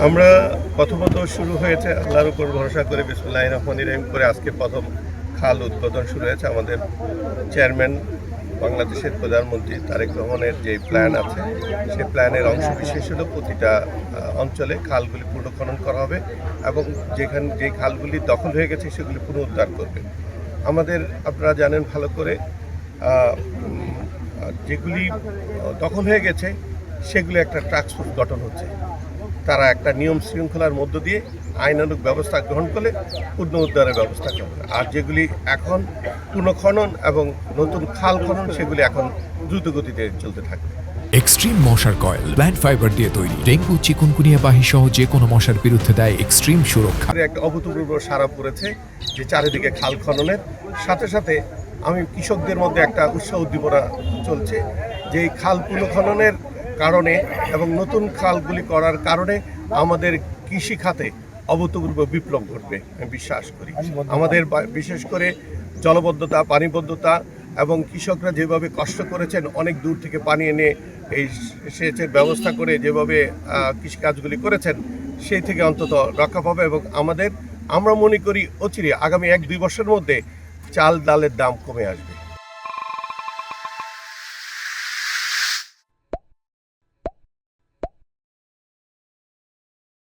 আমরা প্রথমত শুরু হয়েছে আল্লাহর উপর ভরসা করে বিসমিল্লাহির রহমানির রহিম করে আজকে প্রথম খাল উদ্বোধন শুরু হয়েছে। আমাদের চেয়ারম্যান বাংলাদেশের প্রধানমন্ত্রী তারেক রহমানের যে প্ল্যান আছে সেই প্ল্যানের অংশ বিশেষ হলো প্রতিটা অঞ্চলে খালগুলি পুনঃখনন করা হবে এবং যে খালগুলি দখল হয়ে গেছে সেগুলি পুনরুদ্ধার করবে। আমাদের আপনারা জানেন ভালো করে যেগুলি দখল হয়ে গেছে সেগুলি একটা টাস্ক ফোর্স গঠন হচ্ছে। তারা একটা নিয়ম শৃঙ্খলার মধ্য দিয়ে আইনানুগ ব্যবস্থা গ্রহণ করলে পুনরুদ্ধারের ব্যবস্থা করবে। আর যেগুলি এখন পুনঃখনন এবং নতুন খাল খনন সেগুলি এখন দ্রুতগতিতে চলতে থাকবে। এক্সট্রিম মশার কয়েল প্ল্যান্ট ফাইবার দিয়ে তৈরি, ডেঙ্গু চিকুনগুনিয়া বাহি সহ যে কোনো মশার বিরুদ্ধে দেয় এক্সট্রিম সুরক্ষা। একটা অভূতপূর্ব সাড়া পড়েছে যে চারিদিকে খাল খননের সাথে সাথে আমি কৃষকদের মধ্যে একটা উৎসাহ উদ্দীপনা চলছে যে এই খাল পুনঃখননের কারণে এবং নতুন খালগুলি করার কারণে আমাদের কৃষি খাতে অভূতপূর্ব বিপ্লব ঘটবে আমি বিশ্বাস করি। আমাদের বিশেষ করে জলবদ্ধতা, পানিবদ্ধতা এবং কৃষকরা যেভাবে কষ্ট করেছেন অনেক দূর থেকে পানি এনে এই সেচের ব্যবস্থা করে যেভাবে কৃষিকাজগুলি করেছেন সেই থেকে অন্তত রক্ষা পাবে এবং আমরা মনে করি অচিরে আগামী 1-2 বছরের মধ্যে চাল ডালের দাম কমে আসবে।